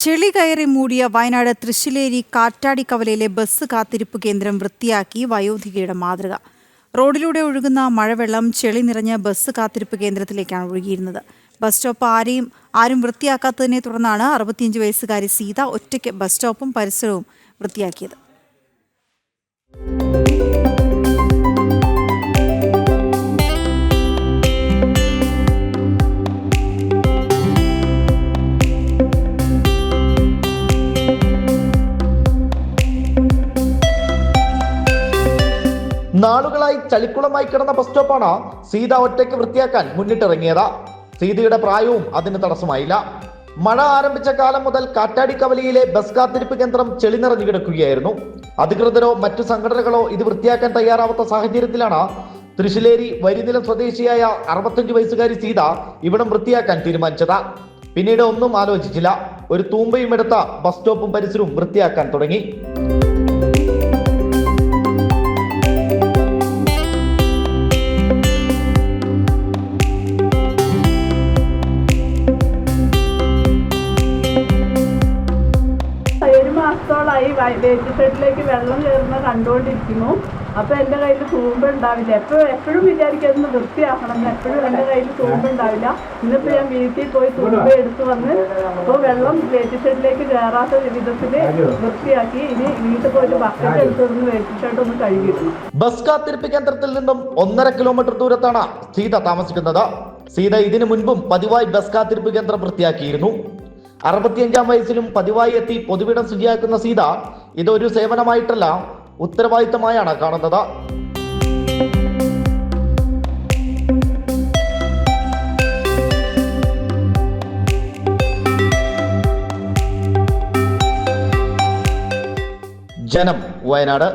ചെളി കയറി മൂടിയ വയനാട് തൃശ്ശിലേരി കാറ്റാടിക്കവലയിലെ ബസ് കാത്തിരിപ്പ് കേന്ദ്രം വൃത്തിയാക്കി വയോധികയുടെ മാതൃക. റോഡിലൂടെ ഒഴുകുന്ന മഴവെള്ളം ചെളി നിറഞ്ഞ ബസ് കാത്തിരിപ്പ് കേന്ദ്രത്തിലേക്കാണ് ഒഴുകിയിരുന്നത്. ബസ് സ്റ്റോപ്പ് ആരും വൃത്തിയാക്കാത്തതിനെ തുടർന്നാണ് 65 വയസ്സുകാരി സീത ഒറ്റയ്ക്ക് ബസ് സ്റ്റോപ്പും പരിസരവും വൃത്തിയാക്കിയത്. നാളുകളായി ചളിക്കുളമായി കിടന്ന ബസ് സ്റ്റോപ്പാണ് സീത ഒറ്റയ്ക്ക് വൃത്തിയാക്കാൻ മുന്നിട്ടിറങ്ങിയത്. സീതയുടെ പ്രായവും അതിന് തടസ്സമായില്ല. മഴ ആരംഭിച്ച കാലം മുതൽ കാറ്റാടിക്കവലയിലെ ബസ് കാത്തിരിപ്പ് കേന്ദ്രം ചെളി നിറഞ്ഞു കിടക്കുകയായിരുന്നു. അധികൃതരോ മറ്റു സംഘടനകളോ ഇത് വൃത്തിയാക്കാൻ തയ്യാറാവാത്ത സാഹചര്യത്തിലാണ് തൃശ്ശിലേരി വരിനിലം സ്വദേശിയായ 65 വയസ്സുകാരി സീത ഇവിടം വൃത്തിയാക്കാൻ തീരുമാനിച്ചത്. പിന്നീട് ഒന്നും ആലോചിച്ചില്ല, ഒരു തൂമ്പയും എടുത്ത ബസ് സ്റ്റോപ്പും പരിസരവും വൃത്തിയാക്കാൻ തുടങ്ങി. മാസത്തോളായി വേസ്റ്റ് ഷെഡിലേക്ക് വെള്ളം കയറുന്ന കണ്ടുകൊണ്ടിരിക്കുന്നു. അപ്പോൾ എൻ്റെ കയ്യിൽ തൂമ്പ ഉണ്ടാവില്ല. എപ്പോഴും വിചാരിക്കുന്നത് വൃത്തിയാക്കണം, എപ്പോഴും എൻ്റെ കയ്യിൽ തൂമ്പ ഉണ്ടാവില്ല. ഇന്നിപ്പോൾ ഞാൻ വീട്ടിൽ പോയി തൂമ്പ എടുത്ത് വന്ന് അപ്പോൾ വെള്ളം വേസ്റ്റ് ഷെഡിലേക്ക് കയറാത്ത വിധത്തിൽ വൃത്തിയാക്കി ഇനി വീട്ടിൽ പോയിട്ട് ബക്കറ്റ് എടുത്തുകൊണ്ട് വേസ്റ്റ് ഷെഡ് ഒന്ന് കഴുകിയിരുന്നു. ബസ് കാത്തിരിപ്പ് കേന്ദ്രത്തിൽ നിന്നും 1.5 കിലോമീറ്റർ ദൂരത്താണ് സീത താമസിക്കുന്നത്. സീത ഇതിനു മുൻപും പതിവായി ബസ് കാത്തിരിപ്പ് കേന്ദ്രം വൃത്തിയാക്കിയിരുന്നു. 65-ാം വയസ്സിലും പതിവായി എത്തി പൊതുവിടം ശുചിയാക്കുന്ന സീത ഇതൊരു സേവനമായിട്ടല്ല, ഉത്തരവാദിത്തമായാണ് കാണുന്നത്. ജനം, വയനാട്.